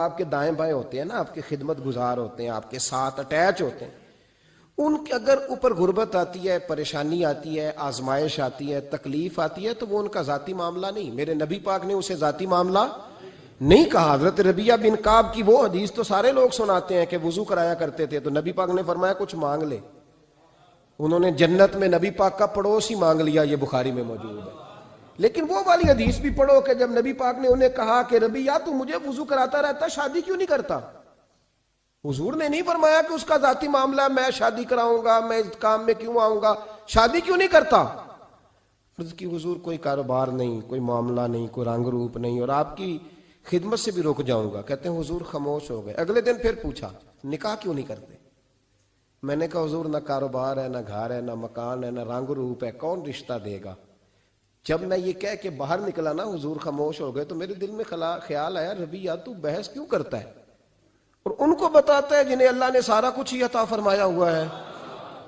آپ کے دائیں بائیں ہوتے ہیں نا، آپ کے خدمت گزار ہوتے ہیں، آپ کے ساتھ اٹیچ ہوتے ہیں، ان کے اگر اوپر غربت آتی ہے، پریشانی آتی ہے، آزمائش آتی ہے، تکلیف آتی ہے، تو وہ ان کا ذاتی معاملہ نہیں. میرے نبی پاک نے اسے ذاتی معاملہ نہیں کہا. حضرت ربیہ بن کعب کی وہ حدیث تو سارے لوگ سناتے ہیں کہ وضو کرایا کرتے تھے تو نبی پاک نے فرمایا کچھ مانگ لے. انہوں نے جنت میں نبی پاک کا پڑوس ہی مانگ لیا، یہ بخاری میں موجود ہے. لیکن وہ والی حدیث بھی پڑھو کہ جب نبی پاک نے انہیں کہا کہ ربیہ تو مجھے وضو کراتا رہتا، شادی کیوں نہیں کرتا؟ حضور نے نہیں فرمایا کہ اس کا ذاتی معاملہ ہے، میں شادی کراؤں گا، میں اس کام میں کیوں آؤں گا، شادی کیوں نہیں کرتا؟ فرض کی حضور کوئی کاروبار نہیں، کوئی معاملہ نہیں، کوئی رنگ روپ نہیں، اور آپ کی خدمت سے بھی رک جاؤں گا. کہتے ہیں حضور خاموش ہو گئے. اگلے دن پھر پوچھا نکاح کیوں نہیں کرتے؟ میں نے کہا حضور نہ کاروبار ہے، نہ گھر ہے، نہ مکان ہے، نہ رنگ روپ ہے، کون رشتہ دے گا؟ جب میں یہ کہہ کے باہر نکلا نا حضور خاموش ہو گئے، تو میرے دل میں خیال آیا ربیہ تو بحث کیوں کرتا ہے اور ان کو بتاتا ہے جنہیں اللہ نے سارا کچھ ہی عطا فرمایا ہوا ہے.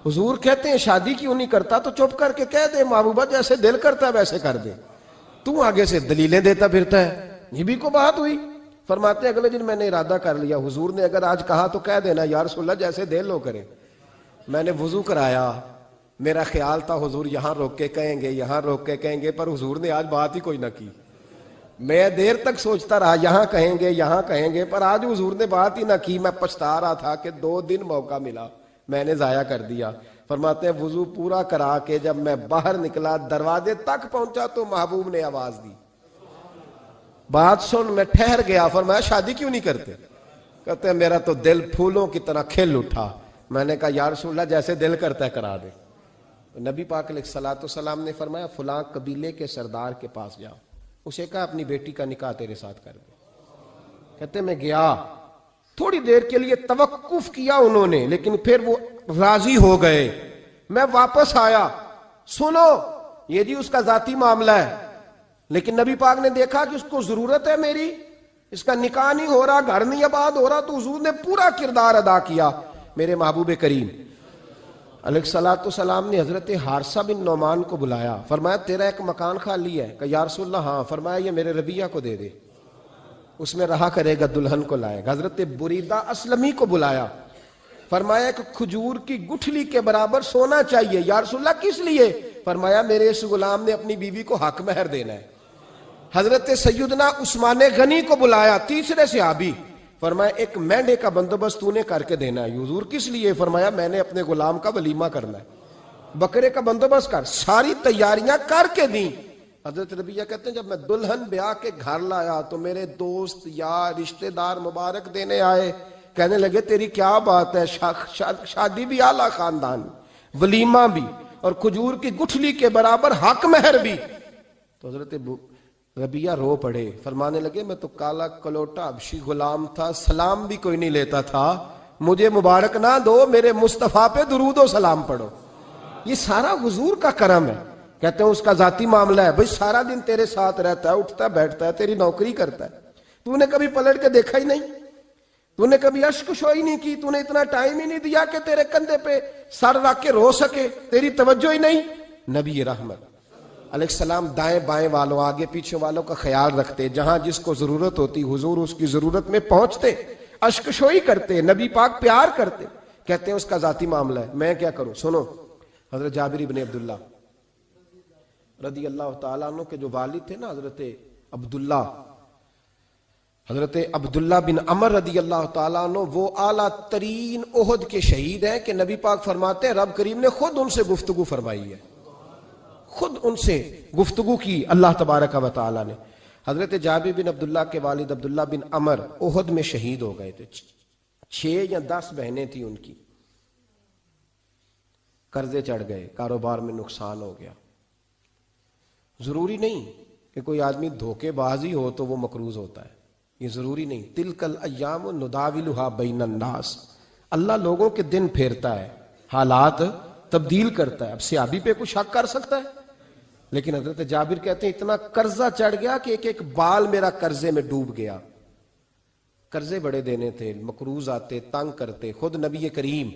حضور کہتے ہیں شادی کیوں نہیں کرتا؟ تو چپ کر کے کہہ دے محبوبہ جیسے دل کرتا ہے ویسے کر دے، تو آگے سے دلیلیں دیتا پھرتا ہے. یہ بھی کو بات ہوئی. فرماتے ہیں اگلے دن میں نے ارادہ کر لیا، حضور نے اگر آج کہا تو کہہ دینا یا رسول اللہ جیسے دل ہو کرے. میں نے وضو کرایا، میرا خیال تھا حضور یہاں روک کے کہیں گے، یہاں روک کے کہیں گے، پر حضور نے آج بات ہی کوئی نہ کی. میں دیر تک سوچتا رہا یہاں کہیں گے، یہاں کہیں گے، پر آج حضور نے بات ہی نہ کی. میں پچھتا رہا تھا کہ 2 دن موقع ملا میں نے ضائع کر دیا. فرماتے ہیں وضو پورا کرا کے جب میں باہر نکلا، دروازے تک پہنچا تو محبوب نے آواز دی. بات سن میں ٹھہر گیا. فرمایا شادی کیوں نہیں کرتے؟ کہتے ہیں میرا تو دل پھولوں کی طرح کھل اٹھا. میں نے کہا یا رسول اللہ جیسے دل کرتا ہے کرا دے. نبی پاک علیہ الصلوۃ والسلام نے فرمایا فلاں قبیلے کے سردار کے پاس جاؤ، اسے کہا اپنی بیٹی کا نکاح تیرے ساتھ کر دے. کہتے میں گیا، تھوڑی دیر کے لیے توقف کیا انہوں نے، لیکن پھر وہ راضی ہو گئے. میں واپس آیا، سنو یہ جی اس کا ذاتی معاملہ ہے، لیکن نبی پاک نے دیکھا کہ اس کو ضرورت ہے میری، اس کا نکاح نہیں ہو رہا، گھر نہیں آباد ہو رہا، تو حضور نے پورا کردار ادا کیا. میرے محبوب کریم علیہ الصلوۃ والسلام نے حضرت حارثہ بن نعمان کو بلایا. فرمایا تیرا ایک مکان خالی ہے؟ کہ یا رسول اللہ ہاں. فرمایا یہ میرے ربیہ کو دے دے، اس میں رہا کرے گا، دلہن کو لائے گا. حضرت بریدہ اسلمی کو بلایا. فرمایا ایک کھجور کی گٹھلی کے برابر سونا چاہیے. یا رسول اللہ کس لیے؟ فرمایا میرے اس غلام نے اپنی بیوی کو حق مہر دینا ہے. حضرت سیدنا عثمان غنی کو بلایا، تیسرے صحابی. فرمایا ایک مینڈے کا بندوبست تو نے کر کے دینا ہے. حضور کس لیے؟ فرمایا میں نے اپنے غلام کا ولیمہ کرنا ہے، بکرے کا بندوبست کر. ساری تیاریاں کر کے دیں. حضرت ربیہ کہتے ہیں جب میں دلہن بیاہ کے گھر لایا تو میرے دوست یار رشتہ دار مبارک دینے آئے، کہنے لگے تیری کیا بات ہے، شادی بھی اعلیٰ خاندان، ولیمہ بھی، اور کھجور کی گٹھلی کے برابر حق مہر بھی. تو حضرت ربیہ رو پڑے. فرمانے لگے میں تو کالا کلوٹا حبشی غلام تھا، سلام بھی کوئی نہیں لیتا تھا، مجھے مبارک نہ دو، میرے مصطفیٰ پہ درود و سلام پڑھو. یہ سارا حضور کا کرم ہے. کہتے ہیں اس کا ذاتی معاملہ ہے، بھئی سارا دن تیرے ساتھ رہتا ہے، اٹھتا بیٹھتا ہے، تیری نوکری کرتا ہے، تو نے کبھی پلٹ کے دیکھا ہی نہیں، تو نے کبھی اشک شوئی نہیں کی، تو نے اتنا ٹائم ہی نہیں دیا کہ تیرے کندھے پہ سر رکھ کے رو سکے، تیری توجہ ہی نہیں. نبی رحمت علیہ السلام دائیں بائیں والوں آگے پیچھے والوں کا خیال رکھتے، جہاں جس کو ضرورت ہوتی حضور اس کی ضرورت میں پہنچتے، اشک شوئی کرتے، نبی پاک پیار کرتے. کہتے ہیں اس کا ذاتی معاملہ ہے، میں کیا کروں؟ سنو حضرت جابر بن عبداللہ رضی اللہ تعالیٰ عنہ کے جو والد تھے نا حضرت عبداللہ بن عمر رضی اللہ تعالیٰ عنہ، وہ اعلیٰ ترین احد کے شہید ہیں کہ نبی پاک فرماتے ہیں رب کریم نے خود ان سے گفتگو فرمائی ہے، خود ان سے گفتگو کی اللہ تبارک و تعالیٰ نے. حضرت جابر بن عبداللہ کے والد عبداللہ بن عمر احد میں شہید ہو گئے تھے. 6 یا 10 بہنیں تھیں ان کی. قرضے چڑھ گئے، کاروبار میں نقصان ہو گیا. ضروری نہیں کہ کوئی آدمی دھوکے بازی ہو تو وہ مقروض ہوتا ہے، یہ ضروری نہیں. تلک الایام نداولھا بین الناس، اللہ لوگوں کے دن پھیرتا ہے، حالات تبدیل کرتا ہے. اب صحابی پہ کچھ شک کر سکتا ہے؟ لیکن حضرت جابر کہتے ہیں اتنا قرضہ چڑھ گیا کہ ایک ایک بال میرا قرضے میں ڈوب گیا. قرضے بڑے دینے تھے، مقروض آتے، تنگ کرتے. خود نبی کریم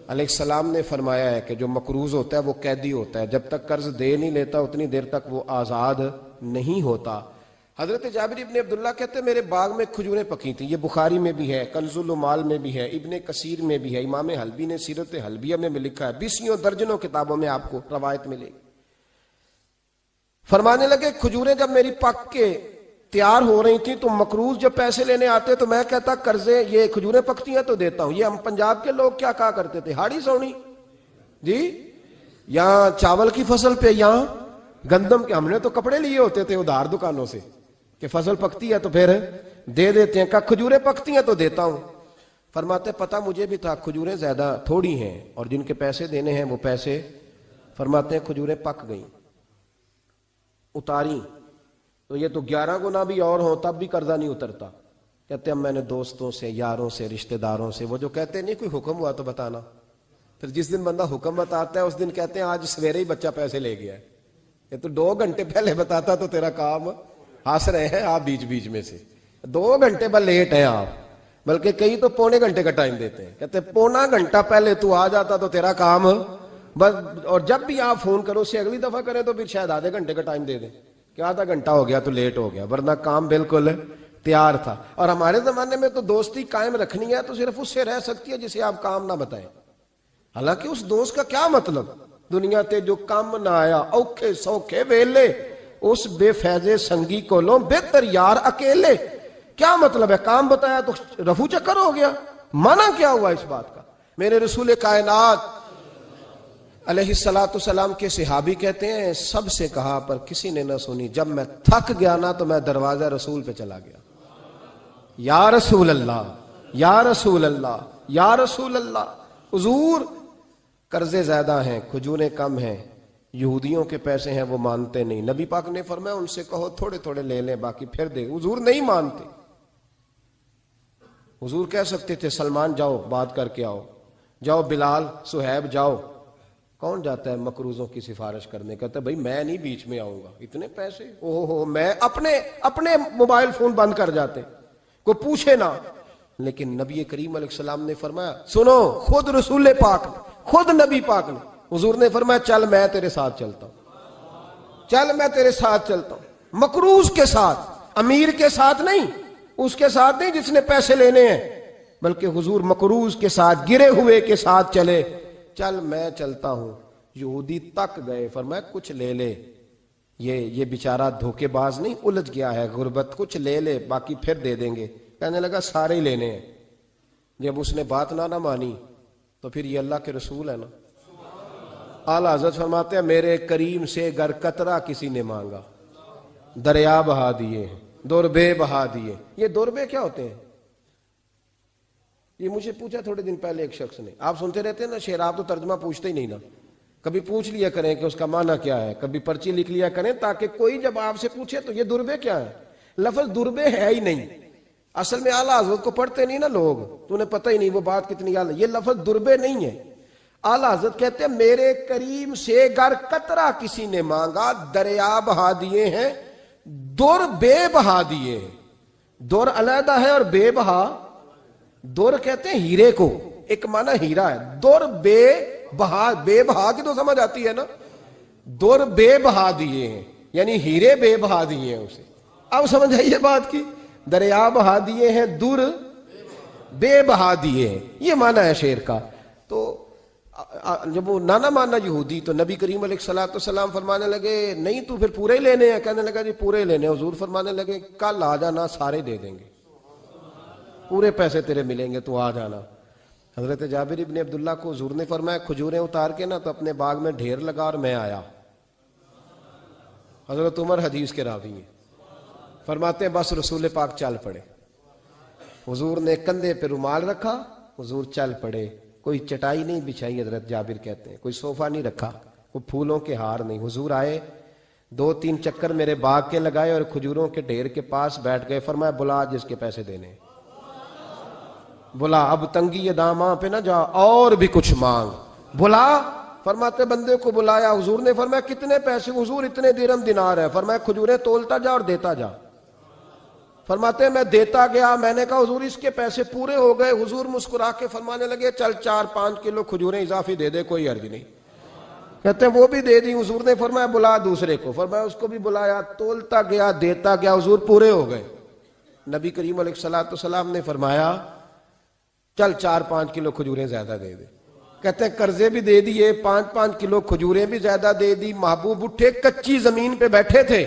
علیہ السلام نے فرمایا ہے کہ جو مقروض ہوتا ہے وہ قیدی ہوتا ہے، جب تک قرض دے نہیں لیتا اتنی دیر تک وہ آزاد نہیں ہوتا. حضرت جابر ابن عبداللہ کہتے ہیں میرے باغ میں کھجوریں پکی تھیں. یہ بخاری میں بھی ہے، کنز العمال میں بھی ہے، ابن کثیر میں بھی ہے، امام حلبی نے سیرت حلبیہ میں بھی لکھا ہے، 20 درجنوں کتابوں میں آپ کو روایت ملے گی. فرمانے لگے کھجوریں جب میری پک کے تیار ہو رہی تھیں تو مقروض جب پیسے لینے آتے تو میں کہتا قرضے یہ کھجوریں پکتی ہیں تو دیتا ہوں. یہ ہم پنجاب کے لوگ کیا کہا کرتے تھے؟ ہاڑی سونی جی، یہاں چاول کی فصل پہ، یہاں گندم کے. ہم نے تو کپڑے لیے ہوتے تھے ادھار دکانوں سے کہ فصل پکتی ہے تو پھر دے دیتے ہیں. کہا کھجوریں پکتی ہیں تو دیتا ہوں. فرماتے پتہ مجھے بھی تھا کھجوریں زیادہ تھوڑی ہیں اور جن کے پیسے دینے ہیں وہ پیسے. فرماتے ہیں کھجوریں پک گئیں، اتاری تو یہ تو 11 گنا بھی اور ہوں تب بھی قرضہ نہیں اترتا. کہتے ہیں میں نے دوستوں سے، یاروں سے، رشتہ داروں سے، وہ جو کہتے ہیں نہیں کوئی حکم ہوا تو بتانا، پھر جس دن بندہ حکم بتاتا ہے اس دن کہتے ہیں آج سویرے ہی بچہ پیسے لے گیا ہے. یہ تو 2 گھنٹے پہلے بتاتا تو تیرا کام. ہنس رہے ہیں آپ بیچ بیچ میں سے، 2 گھنٹے بعد لیٹ ہیں آپ، بلکہ کئی تو پونے گھنٹے کا ٹائم دیتے ہیں. کہتے ہیں پونا گھنٹہ پہلے تو آ جاتا تو تیرا کام بس. اور جب بھی آپ فون کرو سے اگلی دفعہ کریں تو پھر شاید آدھے گھنٹے کا ٹائم دے دیں کہ آدھا گھنٹہ ہو گیا تو لیٹ ہو گیا، ورنہ کام بالکل تیار تھا. اور ہمارے زمانے میں تو دوستی قائم رکھنی ہے تو صرف اس سے رہ سکتی ہے جسے آپ کام نہ بتائیں. حالانکہ اس دوست کا کیا مطلب؟ دنیا تے جو کام نہ آیا اوکھے سوکھے ویلے، اس بے فیضے سنگی کو لو بہتر یار اکیلے. کیا مطلب ہے؟ کام بتایا تو رفو چکر ہو گیا. مانا کیا ہوا اس بات کا؟ میرے رسول کائنات علیہ السلام کے صحابی کہتے ہیں سب سے کہا پر کسی نے نہ سنی. جب میں تھک گیا نا تو میں دروازہ رسول پہ چلا گیا. یا رسول اللہ، یا رسول اللہ، یا رسول اللہ. حضور قرضے زیادہ ہیں، کھجوریں کم ہیں، یہودیوں کے پیسے ہیں وہ مانتے نہیں. نبی پاک نے فرمایا ان سے کہو تھوڑے تھوڑے لے لیں باقی پھر دے. حضور نہیں مانتے. حضور کہہ سکتے تھے سلمان جاؤ بات کر کے آؤ، جاؤ بلال، صہیب جاؤ. کون جاتا ہے مقروضوں کی سفارش کرنے؟ کہتا ہے بھائی میں نہیں بیچ میں آؤں گا، اتنے پیسے اوہ میں اپنے موبائل فون بند کر جاتے کوئی پوچھے نہ. لیکن نبی کریم علیہ السلام نے فرمایا سنو، خود رسول پاک نے، خود نبی پاک نے، حضور نے فرمایا چل میں تیرے ساتھ چلتا ہوں، چل میں تیرے ساتھ چلتا ہوں. مقروض کے ساتھ، امیر کے ساتھ نہیں، اس کے ساتھ نہیں جس نے پیسے لینے ہیں، بلکہ حضور مقروض کے ساتھ، گرے ہوئے کے ساتھ چلے. چل میں چلتا ہوں. یہودی تک گئے، فرمایا کچھ لے لے، یہ بیچارہ دھوکے باز نہیں الجھ گیا ہے غربت، کچھ لے لے باقی پھر دے دیں گے. کہنے لگا سارے ہی لینے ہیں. جب اس نے بات نہ مانی تو پھر یہ اللہ کے رسول ہے نا. اعلیٰ حضرت فرماتے ہیں میرے کریم سے گر قطرہ کسی نے مانگا دریا بہا دیے، دربے بہا دیے. یہ دربے کیا ہوتے ہیں؟ یہ مجھے پوچھا تھوڑے دن پہلے ایک شخص نے. آپ سنتے رہتے ہیں نا شعر، آپ تو ترجمہ پوچھتے ہی نہیں نا. کبھی پوچھ لیا کریں کہ اس کا معنی کیا ہے، کبھی پرچی لکھ لیا کریں تاکہ کوئی جب آپ سے پوچھے تو یہ دربے کیا ہے. لفظ دربے ہے ہی نہیں اصل میں. اعلیٰ حضرت کو پڑھتے نہیں نا لوگ تو انہیں پتہ ہی نہیں وہ بات کتنی اعلیٰ. یہ لفظ دربے نہیں ہے. اعلیٰ حضرت کہتے ہیں میرے کریم سے گر قطرہ کسی نے مانگا دریا بہا دیے ہیں، در بے بہا دیے ہیں. در علیحدہ ہے اور بے بہا. در کہتے ہیں ہیرے کو، ایک معنی ہیرا ہے. در بے بہا، بے بہا کی تو سمجھ آتی ہے نا. در بے بہا دیے ہیں یعنی ہیرے بے بہا دیے ہیں اسے. اب سمجھ آئیے بات کی. دریا بہا دیے ہیں، در بے بہا دیے ہیں، یہ معنی ہے شعر کا. تو جب وہ نانا مانا یہودی تو نبی کریم علیہ السلام فرمانے لگے نہیں تو پھر پورے ہی لینے ہیں. کہنے لگا جی پورے ہی لینے. حضور فرمانے لگے کل آ جانا سارے دے دیں گے، پورے پیسے تیرے ملیں گے، تو آ جانا. حضرت جابر ابن عبداللہ کو حضور نے فرمایا کھجوریں اتار کے نا تو اپنے باغ میں ڈھیر لگا اور میں آیا. حضرت عمر حدیث کے راوی ہیں، فرماتے ہیں بس رسول پاک چل پڑے. حضور نے کندھے پہ رومال رکھا، حضور چل پڑے. کوئی چٹائی نہیں بچھائی، حضرت جابر کہتے ہیں کوئی صوفہ نہیں رکھا، کوئی پھولوں کے ہار نہیں. حضور آئے، 2-3 چکر میرے باغ کے لگائے اور کھجوروں کے ڈھیر کے پاس بیٹھ گئے. فرمایا بلا جس کے پیسے دینے، بلا، اب تنگی یہ داماں پہ نہ جا اور بھی کچھ مانگ. بلا، فرماتے بندے کو بلایا. حضور نے فرمایا کتنے پیسے؟ حضور اتنے درہم دینار ہے. فرمایا کھجوریں تولتا جا اور دیتا جا. فرماتے میں دیتا گیا. میں نے کہا حضور اس کے پیسے پورے ہو گئے. حضور مسکرا کے فرمانے لگے چل 4-5 کلو کھجوریں اضافی دے دے، کوئی عرض نہیں. کہتے ہیں وہ بھی دے دی. حضور نے فرمایا بلا دوسرے کو. فرمایا اس کو بھی بلایا, تولتا گیا, دیتا گیا, حضور پورے ہو گئے. نبی کریم علیہ الصلوۃ والسلام نے فرمایا چل 4-5 کلو کھجوریں زیادہ دے دے. کہتے ہیں قرضے بھی دے دیے, 5-5 کلو کھجوریں بھی زیادہ دے دی. محبوب اٹھے, کچی زمین پہ بیٹھے تھے.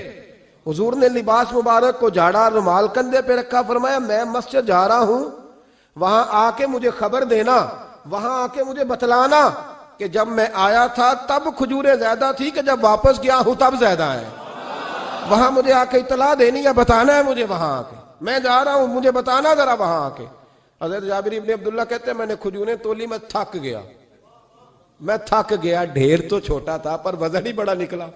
حضور نے لباس مبارک کو جھاڑا, رومال کندھے پہ رکھا. فرمایا میں مسجد جا رہا ہوں, وہاں آ کے مجھے خبر دینا, وہاں آ کے مجھے بتلانا کہ جب میں آیا تھا تب کھجوریں زیادہ تھی کہ جب واپس گیا ہوں تب زیادہ ہے. وہاں مجھے آ کے اطلاع دینی ہے, بتانا ہے مجھے. وہاں آ کے میں جا رہا ہوں, مجھے بتانا ذرا وہاں آ کے. حضرت جابر ابن عبداللہ کہتے ہیں میں نے کھجوریں تولی, میں تھک گیا. میں تھک گیا, ڈھیر تو چھوٹا تھا پر وزن ہی بڑا نکلا.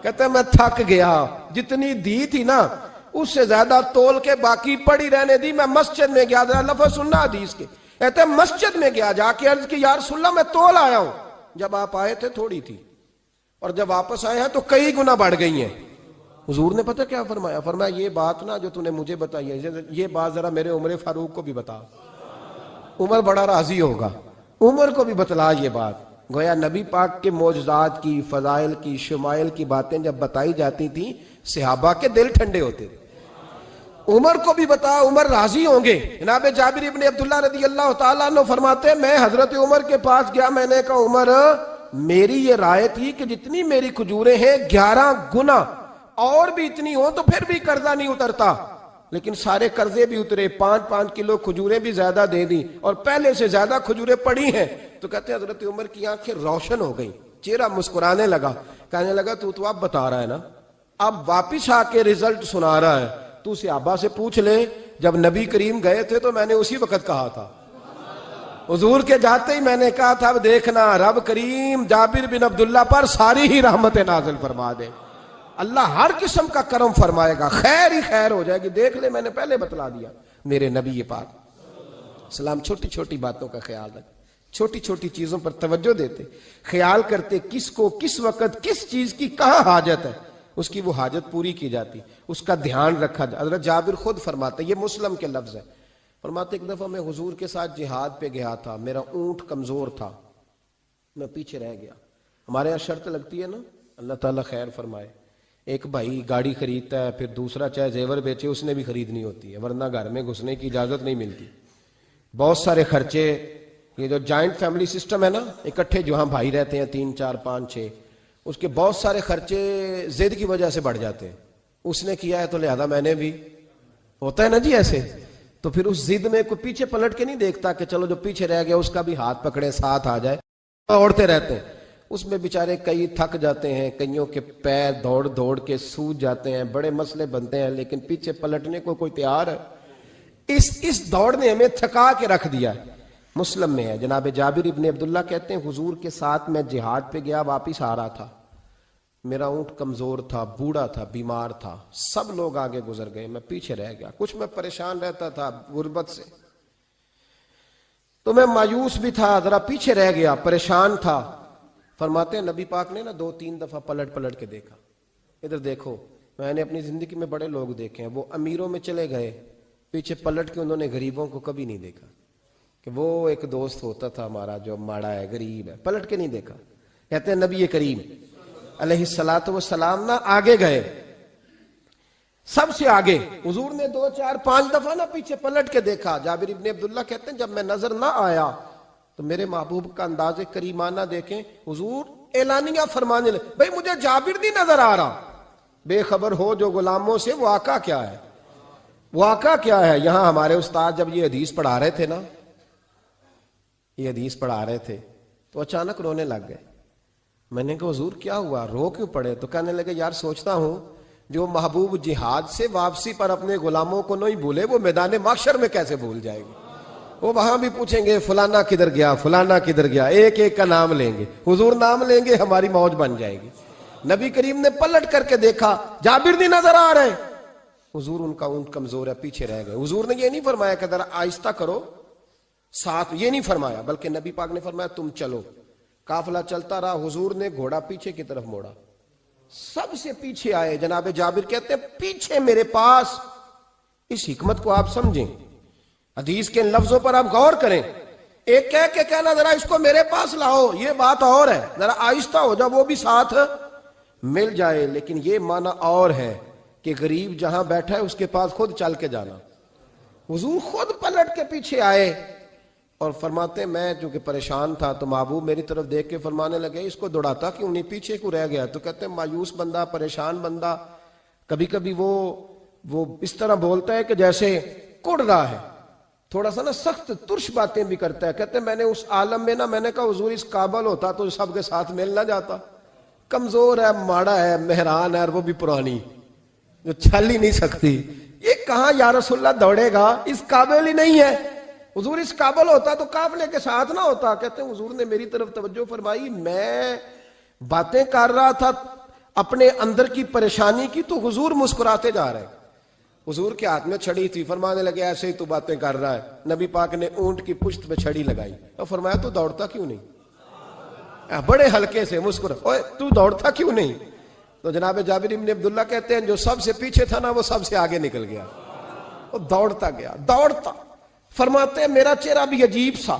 کہتے ہیں میں تھک گیا, جتنی دی تھی نا اس سے زیادہ تول کے باقی پڑی رہنے دی. میں مسجد میں گیا, ذرا لفظ سننا حدیث کے. کہتے ہیں مسجد میں گیا, جا کے عرض کی یا رسول اللہ میں تول آیا ہوں. جب آپ آئے تھے تھوڑی تھی, اور جب واپس آئے ہیں تو کئی گنا بڑھ گئی ہیں. حضور نے پتہ کیا فرمایا؟ فرمایا یہ بات نا جو تو نے مجھے بتائی ہے, یہ بات ذرا میرے عمر فاروق کو بھی بتا. عمر بڑا راضی ہوگا. عمر کو بھی بتلا یہ بات. گویا نبی پاک کے معجزات کی, فضائل کی, شمائل کی باتیں جب بتائی جاتی تھیں صحابہ کے دل ٹھنڈے ہوتے تھے. عمر کو بھی بتا, عمر راضی ہوں گے. جناب جابر ابن عبداللہ رضی اللہ تعالیٰ عنہ فرماتے ہیں میں حضرت عمر کے پاس گیا, میں نے کہا عمر میری یہ رائے تھی کہ جتنی میری کھجوریں ہیں 11 گنا اور بھی اتنی ہوں تو پھر بھی قرضہ نہیں اترتا, لیکن سارے قرضے بھی اترے, 5-5 کلو کھجوریں بھی زیادہ دے دی اور پہلے سے زیادہ کھجوریں پڑی ہیں. تو کہتے ہیں حضرت عمر کی آنکھیں روشن ہو گئی, چہرہ مسکرانے لگا, کہنے لگا تو اب بتا رہا ہے نا, اب واپس آ کے رزلٹ سنا رہا ہے, تو صحابہ سے پوچھ لے جب نبی کریم گئے تھے تو میں نے اسی وقت کہا تھا. حضور کے جاتے ہی میں نے کہا تھا اب دیکھنا رب کریم جابر بن عبداللہ پر ساری ہی رحمت نازل فرما دے, اللہ ہر قسم کا کرم فرمائے گا, خیر ہی خیر ہو جائے گی. دیکھ لے میں نے پہلے بتلا دیا. میرے نبی پاک سلام چھوٹی چھوٹی باتوں کا خیال رکھ, چھوٹی چھوٹی چیزوں پر توجہ دیتے, خیال کرتے کس کو کس وقت کس چیز کی کہاں حاجت ہے, اس کی وہ حاجت پوری کی جاتی, اس کا دھیان رکھا جاتا. حضرت جابر خود فرماتے, یہ مسلم کے لفظ ہے, فرماتے ایک دفعہ میں حضور کے ساتھ جہاد پہ گیا تھا, میرا اونٹ کمزور تھا, میں پیچھے رہ گیا. ہمارے یہاں شرط لگتی ہے نا, اللہ تعالیٰ خیر فرمائے, ایک بھائی گاڑی خریدتا ہے پھر دوسرا چاہے زیور بیچے اس نے بھی خریدنی ہوتی ہے, ورنہ گھر میں گھسنے کی اجازت نہیں ملتی. بہت سارے خرچے, یہ جو جوائنٹ فیملی سسٹم ہے نا, اکٹھے جہاں بھائی رہتے ہیں 3 4 5 6, اس کے بہت سارے خرچے ضد کی وجہ سے بڑھ جاتے ہیں. اس نے کیا ہے تو لہذا میں نے بھی, ہوتا ہے نا جی ایسے. تو پھر اس ضد میں کوئی پیچھے پلٹ کے نہیں دیکھتا کہ چلو جو پیچھے رہ گیا اس کا بھی ہاتھ پکڑے ساتھ آ جائے, دوڑتے رہتے ہیں. اس میں بیچارے کئی تھک جاتے ہیں, کئیوں کے پیر دوڑ دوڑ کے سوج جاتے ہیں, بڑے مسئلے بنتے ہیں, لیکن پیچھے پلٹنے کو کوئی تیار ہے؟ اس دوڑ نے ہمیں تھکا کے رکھ دیا. مسلم میں ہے, جناب جابر ابن عبداللہ کہتے ہیں حضور کے ساتھ میں جہاد پہ گیا, واپس آ رہا تھا, میرا اونٹ کمزور تھا, بوڑھا تھا, بیمار تھا, سب لوگ آگے گزر گئے, میں پیچھے رہ گیا. کچھ میں پریشان رہتا تھا غربت سے, تو میں مایوس بھی تھا, ذرا پیچھے رہ گیا, پریشان تھا. فرماتے ہیں نبی پاک نے نا 2-3 دفعہ پلٹ کے دیکھا, ادھر دیکھو. میں نے اپنی زندگی میں بڑے لوگ دیکھے ہیں, وہ امیروں میں چلے گئے, پیچھے پلٹ کے انہوں نے غریبوں کو کبھی نہیں دیکھا کہ وہ ایک دوست ہوتا تھا ہمارا جو ماڑا ہے, غریب ہے, پلٹ کے نہیں دیکھا. کہتے ہیں نبی کریم علیہ الصلوۃ والسلام نا آگے گئے, سب سے آگے. حضور نے 2 4 5 دفعہ نا پیچھے پلٹ کے دیکھا. جابر ابن عبداللہ کہتے ہیں جب میں نظر نہ آیا تو میرے محبوب کا انداز کریمانہ دیکھیں, حضور اعلانیہ فرمانے لگے, بھئی مجھے جابر نہیں نظر آ رہا. بے خبر ہو جو غلاموں سے, وہ آقا کیا ہے, وہ آقا کیا ہے. یہاں ہمارے استاد جب یہ حدیث پڑھا رہے تھے نا, یہ حدیث پڑھا رہے تھے تو اچانک رونے لگ گئے. میں نے کہا حضور کیا ہوا, رو کیوں پڑے؟ تو کہنے لگے یار سوچتا ہوں جو محبوب جہاد سے واپسی پر اپنے غلاموں کو نہیں بھولے, وہ میدان محشر میں کیسے بھول جائے گی. وہ وہاں بھی پوچھیں گے فلانا کدھر گیا, فلانا کدھر گیا, ایک ایک کا نام لیں گے. حضور نام لیں گے, ہماری موج بن جائے گی. نبی کریم نے پلٹ کر کے دیکھا, جابر نہیں نظر آ رہے. حضور ان کا اونٹ کمزور ہے, پیچھے رہ گئے. حضور نے یہ نہیں فرمایا کہ ذرا آہستہ کرو ساتھ, یہ نہیں فرمایا, بلکہ نبی پاک نے فرمایا تم چلو. قافلہ چلتا رہا, حضور نے گھوڑا پیچھے کی طرف موڑا, سب سے پیچھے آئے. جناب جابر کہتے ہیں پیچھے میرے پاس. اس حکمت کو آپ سمجھیں, حدیث کے ان لفظوں پر آپ غور کریں. ایک کہہ کے کہنا ذرا اس کو میرے پاس لاؤ، یہ بات اور ہے، ذرا آہستہ ہو جا، وہ بھی ساتھ مل جائے. لیکن یہ معنی اور ہے کہ غریب جہاں بیٹھا ہے اس کے پاس خود چل کے جانا. حضور خود پلٹ کے پیچھے آئے اور فرماتے میں چونکہ پریشان تھا تو محبوب میری طرف دیکھ کے فرمانے لگے اس کو دوڑاتا کیوں نہیں، پیچھے کو رہ گیا. تو کہتے ہیں مایوس بندہ، پریشان بندہ کبھی کبھی وہ اس طرح بولتا ہے کہ جیسے کڑ رہا ہے، تھوڑا سا نا سخت ترش باتیں بھی کرتا ہے. کہتے ہیں میں نے اس عالم میں نا، میں نے کہا حضور اس قابل ہوتا تو سب کے ساتھ مل نہ جاتا، کمزور ہے، ماڑا ہے، مہران ہے، اور وہ بھی پرانی جو چل ہی نہیں سکتی. یہ کہاں یا رسول اللہ دوڑے گا، اس قابل ہی نہیں ہے. حضور اس قابل ہوتا تو قافلے کے ساتھ نہ ہوتا. کہتے ہیں حضور نے میری طرف توجہ فرمائی، میں باتیں کر رہا تھا اپنے اندر کی پریشانی کی تو حضور مسکراتے جا رہے. حضور کے ہاتھ میں چھڑی تھی، فرمانے لگے ایسے ہی تو باتیں کر رہا ہے. نبی پاک نے اونٹ کی پشت پہ چھڑی لگائی اور فرمایا تو دوڑتا کیوں نہیں، بڑے ہلکے سے مسکرا، اوے تو دوڑتا کیوں نہیں. تو جناب جابر بن عبداللہ کہتے ہیں جو سب سے پیچھے تھا نا وہ سب سے آگے نکل گیا، وہ دوڑتا گیا دوڑتا. فرماتے ہیں میرا چہرہ بھی عجیب سا،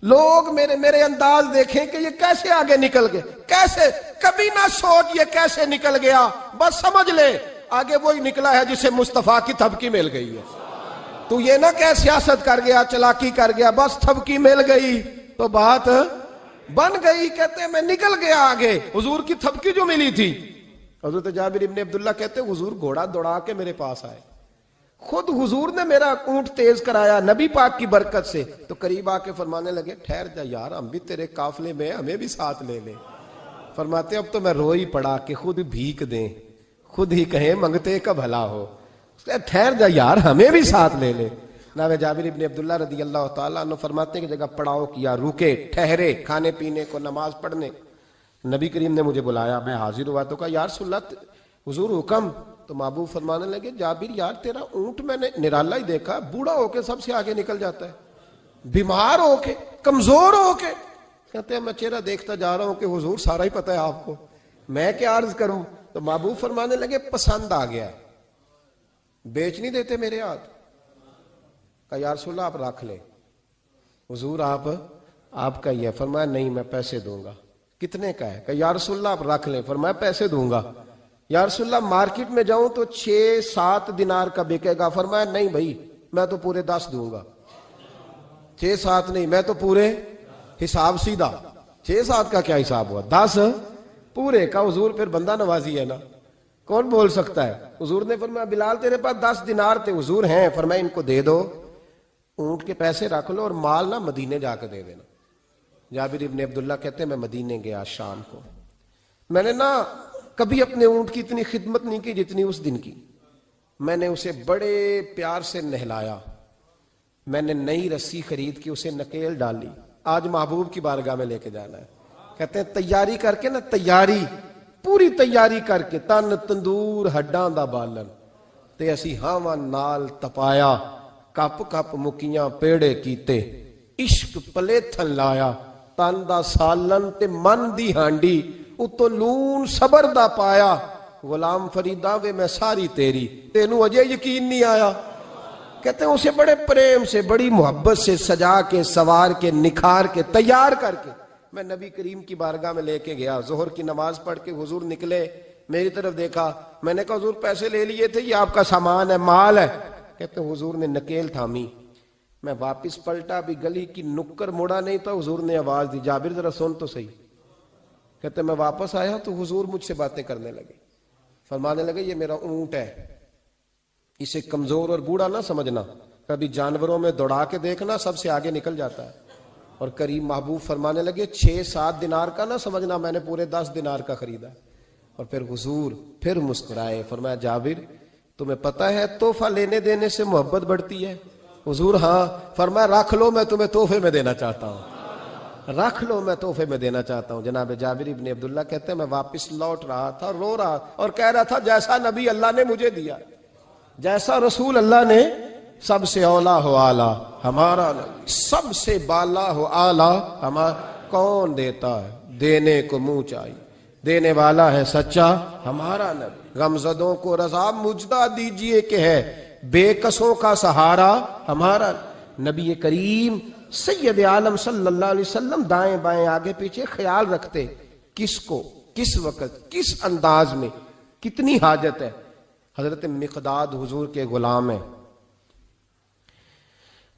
لوگ میرے انداز دیکھیں کہ یہ کیسے آگے نکل گئے، کیسے، کبھی نہ سوچ یہ کیسے نکل گیا، بس سمجھ لے آگے وہی نکلا ہے جسے مصطفیٰ کی تھپکی مل گئی ہے. تو یہ نہ کہ سیاست کر گیا، چلاکی کر گیا، بس تھپکی مل گئی تو بات بن گئی. کہتے ہیں میں نکل گیا آگے، حضور کی تھپکی جو ملی تھی. حضرت جابر ابن عبداللہ کہتے ہیں حضور گھوڑا دوڑا کے میرے پاس آئے، خود حضور نے میرا اونٹ تیز کرایا نبی پاک کی برکت سے. تو قریب آ کے فرمانے لگے ٹھہر جا یار، ہم بھی تیرے قافلے میں، ہمیں بھی ساتھ لے لے. فرماتے اب تو میں رو ہی پڑا کہ خود بھیک دیں، خود ہی کہیں منگتے کا بھلا ہو، ٹھہر جا یار ہمیں بھی ساتھ لے لے. جناب جابر ابن عبداللہ رضی اللہ تعالیٰ عنہ فرماتے ہیں کہ جگہ پڑاؤ کیا، رکے، ٹھہرے کھانے پینے کو، نماز پڑھنے. نبی کریم نے مجھے بلایا، میں حاضر ہوا تو کہا یا رسول اللہ حضور حکم. تو محبوب فرمانے لگے جابر یار تیرا اونٹ میں نے نرالا ہی دیکھا، بوڑھا ہو کے سب سے آگے نکل جاتا ہے، بیمار ہو کے، کمزور ہو کے. کہتے ہیں میں چہرہ دیکھتا جا رہا ہوں کہ حضور سارا ہی پتہ ہے آپ کو، میں کیا عرض کروں. تو محبوب فرمانے لگے پسند آ گیا، بیچ نہیں دیتے میرے ہاتھ. کہا یا رسول اللہ آپ رکھ لیں. حضور آپ کا یہ. فرمایا نہیں میں پیسے دوں گا. کتنے کا ہے؟ کہا یا رسول اللہ آپ رکھ لیں. فرمایا پیسے دوں گا. یا رسول اللہ مارکیٹ میں جاؤں تو 6-7 دینار کا بکے گا. فرمایا نہیں بھائی میں تو پورے 10 دوں گا. 6-7 نہیں، میں تو پورے، حساب سیدھا. 6-7 کا کیا حساب ہوا، 10 پورے کا. حضور پھر بندہ نوازی ہے نا، کون بول سکتا ہے. حضور نے فرمایا بلال تیرے پاس 10 دینار تھے. حضور ہیں. فرمایا ان کو دے دو، اونٹ کے پیسے رکھ لو اور مال نہ مدینے جا کے دے دینا. جابر ابن عبداللہ کہتے ہیں میں مدینے گیا شام کو، میں نے نا کبھی اپنے اونٹ کی اتنی خدمت نہیں کی جتنی اس دن کی. میں نے اسے بڑے پیار سے نہلایا، میں نے نئی رسی خرید کے اسے نکیل ڈالی. آج محبوب کی بارگاہ میں لے کے جانا ہے. کہتے ہیں تیاری کر کے نا، تیاری پوری تیاری کر کے، تن تندور ہڈاں دا بالن تے اسی ہاواں نال تپایا، کپ کپ مکیاں پیڑے کیتے، عشق پلیتھن لایا، تن دا سالن تے من دی ہانڈی، اتو لون صبر دا پایا. غلام فریدا وے میں ساری تیری، تینوں اجے یقین نہیں آیا. کہتے ہیں اسے بڑے پریم سے، بڑی محبت سے سجا کے، سوار کے، نکھار کے، تیار کر کے میں نبی کریم کی بارگاہ میں لے کے گیا. ظہر کی نماز پڑھ کے حضور نکلے، میری طرف دیکھا. میں نے کہا حضور پیسے لے لیے تھے، یہ آپ کا سامان ہے، مال ہے. کہتے ہیں حضور نے نکیل تھامی. میں واپس پلٹا، بھی گلی کی نکر مڑا نہیں تھا. حضور نے آواز دی جابر ذرا سن تو صحیح. کہتے ہیں میں واپس آیا تو حضور مجھ سے باتیں کرنے لگے. فرمانے لگے یہ میرا اونٹ ہے، اسے کمزور اور بوڑھا نہ سمجھنا، کبھی جانوروں میں دوڑا کے دیکھنا سب سے آگے نکل جاتا ہے. اور کریم محبوب فرمانے لگے 6-7 دینار کا نہ سمجھنا، میں نے پورے 10 دینار کا خریدا. اور پھر حضور پھر مسکرائے. فرمایا جابر تمہیں پتہ ہے تحفہ لینے دینے سے محبت بڑھتی ہے؟ حضور ہاں. فرمایا رکھ لو میں تمہیں تحفے میں دینا چاہتا ہوں، رکھ لو میں تحفے میں دینا چاہتا ہوں. جناب جابر ابن عبداللہ کہتے ہیں میں واپس لوٹ رہا تھا، رو رہا اور کہہ رہا تھا جیسا نبی اللہ نے مجھے دیا، جیسا رسول اللہ نے، سب سے اولا ہو آلہ ہمارا نبی، سب سے بالا ہو آلہ ہمارا. کون دیتا ہے دینے کو منہ چاہیے، دینے والا ہے سچا ہمارا نبی. غمزدوں کو رضا مجدہ دیجئے کہ ہے بے کسوں کا سہارا ہمارا. نبی کریم سید عالم صلی اللہ علیہ وسلم دائیں بائیں آگے پیچھے خیال رکھتے کس کو کس وقت کس انداز میں کتنی حاجت ہے. حضرت مقداد حضور کے غلام ہیں.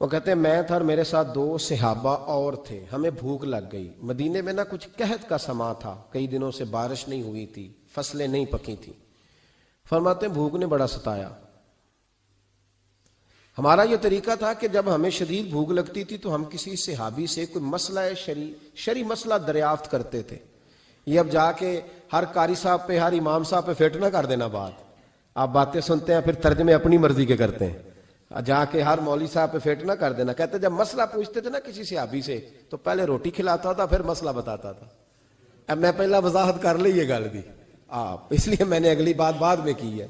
وہ کہتے ہیں میں تھا اور میرے ساتھ 2 صحابہ اور تھے. ہمیں بھوک لگ گئی. مدینے میں کچھ قحط کا سما تھا, کئی دنوں سے بارش نہیں ہوئی تھی, فصلیں نہیں پکی تھی. فرماتے ہیں بھوک نے بڑا ستایا. ہمارا یہ طریقہ تھا کہ جب ہمیں شدید بھوک لگتی تھی تو ہم کسی صحابی سے کوئی مسئلہ شرعی مسئلہ دریافت کرتے تھے. یہ اب جا کے ہر قاری صاحب پہ ہر امام صاحب پہ فیٹ نہ کر دینا بات. آپ باتیں سنتے ہیں پھر ترجمے اپنی مرضی کے کرتے ہیں. جا کے ہر مولوی صاحب پہ فیٹ نہ کر دینا. کہتے جب مسئلہ پوچھتے تھے نا کسی صحابی سے تو پہلے روٹی کھلاتا تھا پھر مسئلہ بتاتا تھا. اب میں پہلا وضاحت کر لی یہ گل دی آپ, اس لیے میں نے اگلی بات بعد میں کی ہے,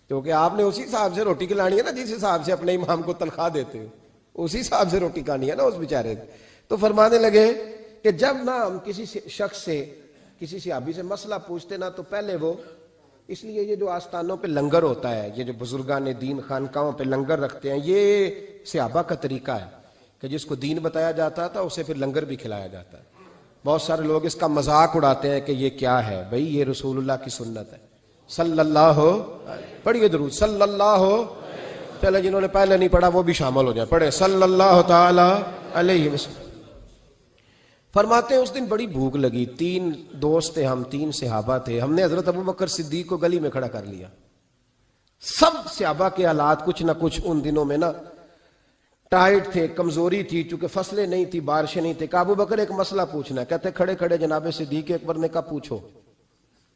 کیونکہ آپ نے اسی حساب سے روٹی کھلانی ہے نا جس حساب سے اپنے امام کو تنخواہ دیتے ہو, اسی حساب سے روٹی کھانی ہے نا اس بیچارے. تو فرمانے لگے کہ جب نہ ہم کسی شخص سے کسی صحابی سے مسئلہ پوچھتے نا تو پہلے وہ, اس لیے یہ جو آستانوں پہ لنگر ہوتا ہے, یہ جو بزرگان دین خانقاہوں پہ لنگر رکھتے ہیں, یہ صحابہ کا طریقہ ہے کہ جس کو دین بتایا جاتا تھا اسے پھر لنگر بھی کھلایا جاتا ہے. بہت سارے لوگ اس کا مذاق اڑاتے ہیں کہ یہ کیا ہے بھئی, یہ رسول اللہ کی سنت ہے. صلی اللہ پڑھیے درود صلی اللہ. چلے جنہوں نے پہلے نہیں پڑھا وہ بھی شامل ہو جائے, پڑھے صلی اللہ تعالی علیہ وسلم. فرماتے ہیں اس دن بڑی بھوک لگی. 3 دوست تھے ہم, 3 صحابہ تھے. ہم نے حضرت ابو بکر صدیق کو گلی میں کھڑا کر لیا. سب صحابہ کے حالات کچھ نہ کچھ ان دنوں میں نا ٹائٹ تھے, کمزوری تھی, چونکہ فصلیں نہیں تھی, بارشیں نہیں تھیں. ابو بکر ایک مسئلہ پوچھنا ہے. کہتے کھڑے کھڑے جناب صدیق اکبر نے کہا پوچھو.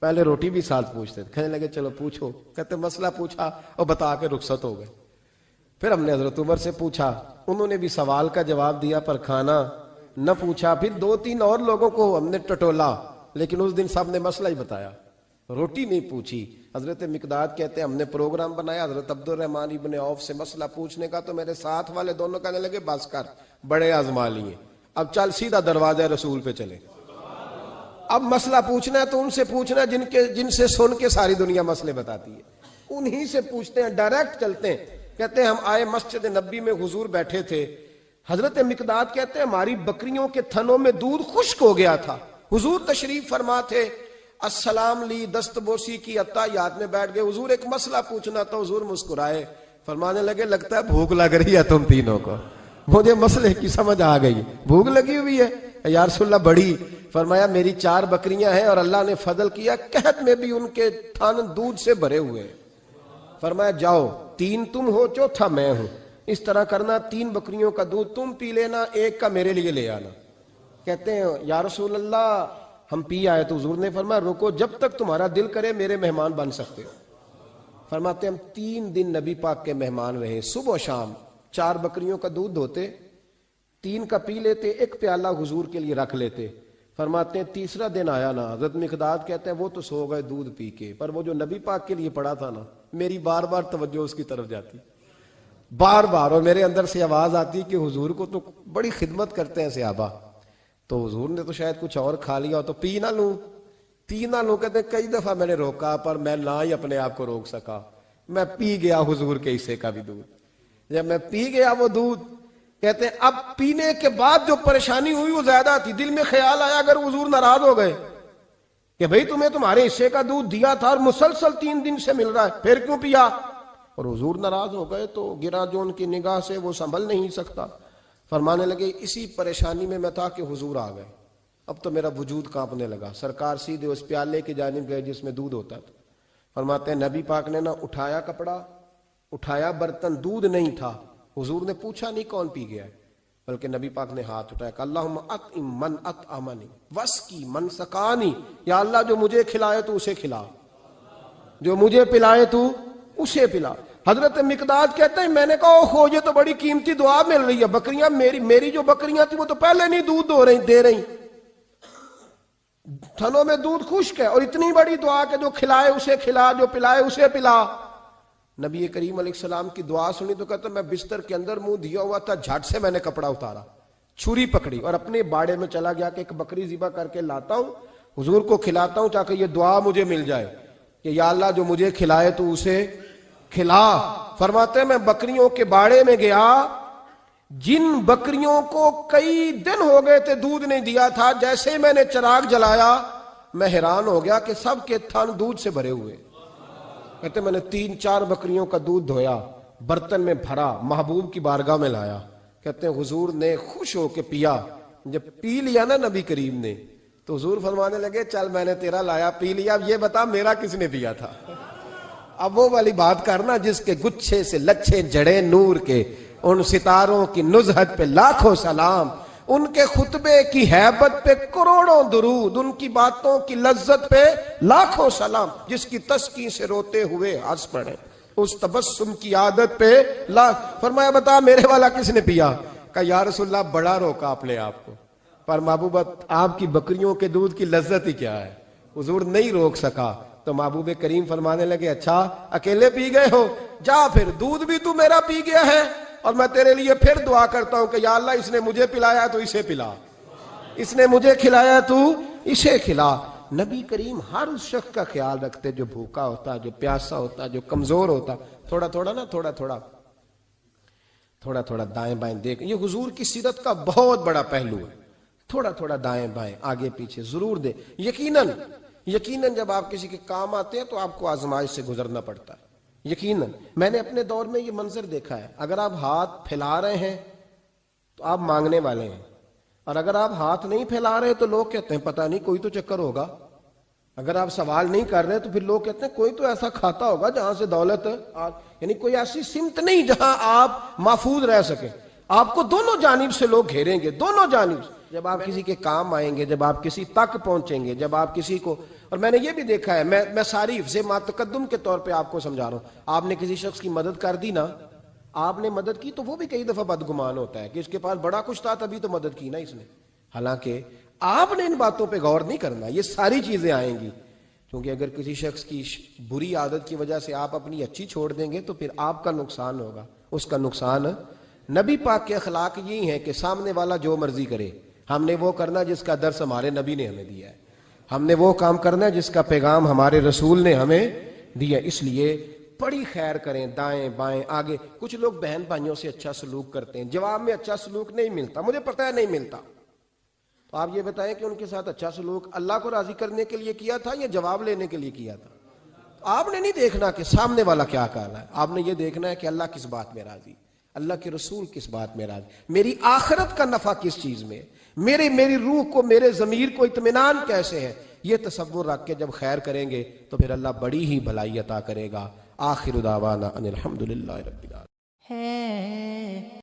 پہلے روٹی بھی ساتھ پوچھتے تھے. کہنے لگے چلو پوچھو. کہتے مسئلہ پوچھا اور بتا کے رخصت ہو گئے. پھر ہم نے حضرت عمر سے پوچھا, انہوں نے بھی سوال کا جواب دیا پر کھانا نہ پوچھا. پھر 2-3 اور لوگوں کو ہم نے ٹٹولا, لیکن اس دن سب نے مسئلہ ہی بتایا, روٹی نہیں پوچھی. حضرت مقداد کہتے ہیں ہم نے پروگرام بنایا حضرت عبد الرحمن ابن عوف سے مسئلہ پوچھنے کا, تو میرے ساتھ والے دونوں کہنے لگے بس کر, بڑے آزما لیے, اب چل سیدھا دروازہ رسول پہ چلے. اب مسئلہ پوچھنا ہے تو ان سے پوچھنا جن سے سن کے ساری دنیا مسئلے بتاتی ہے, انہی سے پوچھتے ہیں, ڈائریکٹ چلتے ہیں. کہتے ہیں ہم آئے مسجد نبی میں, حضور بیٹھے تھے. حضرت مقداد کہتے ہیں ہماری بکریوں کے تھنوں میں دودھ خشک ہو گیا تھا. حضور تشریف فرما تھے, السلام لی, دست بوسی کی, اتحیات میں بیٹھ گئے. حضور ایک مسئلہ پوچھنا تھا. حضور مسکرائے, فرمانے لگے لگتا ہے بھوک لگ رہی ہے تم تینوں کو, مجھے مسئلے کی سمجھ آ گئی, بھوک لگی ہوئی ہے. یا رسول اللہ بڑی. فرمایا میری 4 بکریاں ہیں اور اللہ نے فضل کیا قحط میں بھی ان کے تھن دودھ سے بھرے ہوئے ہیں. فرمایا جاؤ, 3 تم ہو, چوتھا میں ہوں, اس طرح کرنا 3 بکریوں کا دودھ تم پی لینا, 1 کا میرے لیے لے آنا. کہتے ہیں یا رسول اللہ ہم پی آئے. تو حضور نے فرمایا رکو, جب تک تمہارا دل کرے میرے مہمان بن سکتے ہو. فرماتے ہم 3 دن نبی پاک کے مہمان رہے. صبح و شام 4 بکریوں کا دودھ دھوتے, 3 کا پی لیتے, 1 پیالہ حضور کے لیے رکھ لیتے. فرماتے ہیں تیسرا دن آیا نا, حضرت مقداد کہتے ہیں وہ تو سو گئے دودھ پی کے, پر وہ جو نبی پاک کے لیے پڑا تھا نا, میری بار بار توجہ اس کی طرف جاتی, بار بار, اور میرے اندر سے آواز آتی کہ حضور کو تو بڑی خدمت کرتے ہیں صحابہ, تو حضور نے تو شاید کچھ اور کھا لیا تو پی نہ لوں. کہتے ہیں کئی دفعہ میں نے روکا پر میں نہ ہی اپنے آپ کو روک سکا, میں پی گیا حضور کے حصے کا بھی دودھ. جب میں پی گیا وہ دودھ, کہتے ہیں اب پینے کے بعد جو پریشانی ہوئی وہ زیادہ تھی. دل میں خیال آیا اگر حضور ناراض ہو گئے کہ بھئی تمہیں تمہارے حصے کا دودھ دیا تھا اور مسلسل 3 دن سے مل رہا ہے, پھر کیوں پیا, اور حضور ناراض ہو گئے تو گرا جو ان کی نگاہ سے وہ سنبھل نہیں سکتا. فرمانے لگے اسی پریشانی میں تھا کہ حضور آ گئے. اب تو میرا وجود کانپنے لگا. سرکار سیدھے اس پیالے کی جانب گئے جس میں دودھ ہوتا تھا. فرماتے ہیں نبی پاک نے نہ اٹھایا کپڑا, اٹھایا برتن, دودھ نہیں تھا. حضور نے پوچھا نہیں کون پی گیا ہے, بلکہ نبی پاک نے ہاتھ اٹھایا کہ اللہم اطعم من اطعمنی واسقی من سقانی, یا اللہ جو مجھے کھلائے تو اسے کھلا, جو مجھے پلائے تو اسے پلا. حضرت مقداد کہتے ہیں میں نے کہا اوہ یہ تو بڑی قیمتی دعا مل رہی ہے, بکریاں میری جو بکریاں تھیں وہ تو پہلے نہیں دودھ دے رہی, تھنوں میں دودھ خشک ہے, اور اتنی بڑی دعا کہ جو کھلائے اسے کھلا, جو پلائے اسے پلا. نبی کریم علیہ السلام کی دعا سنی تو کہتا میں بستر کے اندر منہ دیا ہوا تھا, جھٹ سے میں نے کپڑا اتارا, چھری پکڑی اور اپنے باڑے میں چلا گیا کہ ایک بکری ذبح کر کے لاتا ہوں, حضور کو کھلاتا ہوں تاکہ یہ دعا مجھے مل جائے کہ یا اللہ جو مجھے کھلائے تو اسے کھلا. فرماتے ہیں میں بکریوں کے باڑے میں گیا, جن بکریوں کو کئی دن ہو گئے تھے دودھ نہیں دیا تھا، جیسے ہی میں نے چراغ جلایا میں حیران ہو گیا کہ سب کے تھن دودھ سے بھرے ہوئے. کہتے میں نے 3-4 بکریوں کا دودھ دھویا، برتن میں بھرا، محبوب کی بارگاہ میں لایا. کہتے ہیں حضور نے خوش ہو کے پیا. جب پی لیا نا نبی کریم نے تو حضور فرمانے لگے چل میں نے تیرا لایا پی لیا، اب یہ بتا میرا کس نے پیا تھا. اب وہ والی بات کرنا جس کے گچھے سے لچھے جڑے نور کے، ان ستاروں کی نزہت پہ لاکھوں سلام، ان کے خطبے کی ہیبت پہ کروڑوں درود، ان کی باتوں کی لذت پہ لاکھوں سلام، جس کی تسکین سے روتے ہوئے ہنس پڑے، اس تبسم کی عادت پہ فرمایا بتا میرے والا کس نے پیا؟ کہا یا رسول اللہ بڑا روکا اپنے آپ کو، پر محبوب آپ کی بکریوں کے دودھ کی لذت ہی کیا ہے. حضور نہیں روک سکا تو محبوب کریم فرمانے لگے اچھا اکیلے پی گئے ہو، جا پھر دودھ بھی تو میرا پی گیا ہے، اور میں تیرے لیے پھر دعا کرتا ہوں کہ یا اللہ اس نے مجھے پلایا تو اسے پلا، اس نے مجھے کھلایا تو اسے کھلا. نبی کریم ہر اس شخص کا خیال رکھتے جو بھوکا ہوتا، جو پیاسا ہوتا، جو کمزور ہوتا. تھوڑا تھوڑا دائیں بائیں دیکھ، یہ حضور کی سیرت کا بہت بڑا پہلو ہے. تھوڑا تھوڑا دائیں بائیں آگے پیچھے ضرور دے. یقیناً جب آپ کسی کے کام آتے ہیں تو آپ کو آزمائش سے گزرنا پڑتا ہے. یقیناً میں نے اپنے دور میں یہ منظر دیکھا ہے، اگر آپ ہاتھ پھیلا رہے ہیں تو آپ مانگنے والے ہیں، اور اگر آپ ہاتھ نہیں پھیلا رہے تو لوگ کہتے ہیں پتہ نہیں کوئی تو چکر ہوگا. اگر آپ سوال نہیں کر رہے تو پھر لوگ کہتے ہیں کوئی تو ایسا کھاتا ہوگا جہاں سے دولت، یعنی کوئی ایسی سمت نہیں جہاں آپ محفوظ رہ سکیں. آپ کو دونوں جانب سے لوگ گھیریں گے، دونوں جانب سے. جب آپ کسی کے کام آئیں گے، جب آپ کسی تک پہنچیں گے، جب آپ کسی کو، اور میں نے یہ بھی دیکھا ہے، میں ساری حفظ ما تقدم کے طور پہ آپ کو سمجھا رہا ہوں. آپ نے کسی شخص کی مدد کر دی نا، آپ نے مدد کی تو وہ بھی کئی دفعہ بدگمان ہوتا ہے کہ اس کے پاس بڑا کچھ تھا تبھی تو مدد کی نا اس نے. حالانکہ آپ نے ان باتوں پہ غور نہیں کرنا، یہ ساری چیزیں آئیں گی. کیونکہ اگر کسی شخص کی بری عادت کی وجہ سے آپ اپنی اچھی چھوڑ دیں گے تو پھر آپ کا نقصان ہوگا، اس کا نقصان. نبی پاک کے اخلاق یہی ہیں کہ سامنے والا جو مرضی کرے، ہم نے وہ کرنا جس کا درس ہمارے نبی نے ہمیں دیا ہے، ہم نے وہ کام کرنا جس کا پیغام ہمارے رسول نے ہمیں دیا. اس لیے بڑی خیر کریں، دائیں بائیں آگے. کچھ لوگ بہن بھائیوں سے اچھا سلوک کرتے ہیں، جواب میں اچھا سلوک نہیں ملتا، مجھے پتہ ہے نہیں ملتا. تو آپ یہ بتائیں کہ ان کے ساتھ اچھا سلوک اللہ کو راضی کرنے کے لیے کیا تھا یا جواب لینے کے لیے کیا تھا؟ آپ نے نہیں دیکھنا کہ سامنے والا کیا کر رہا ہے، آپ نے یہ دیکھنا ہے کہ اللہ کس بات میں راضی، اللہ کے رسول کس بات میں راضی، میری آخرت کا نفع کس چیز میں، میری روح کو، میرے ضمیر کو اطمینان کیسے ہے. یہ تصور رکھ کے جب خیر کریں گے تو پھر اللہ بڑی ہی بھلائی عطا کرے گا. آخر دعوانا ان الحمدللہ رب العالمین.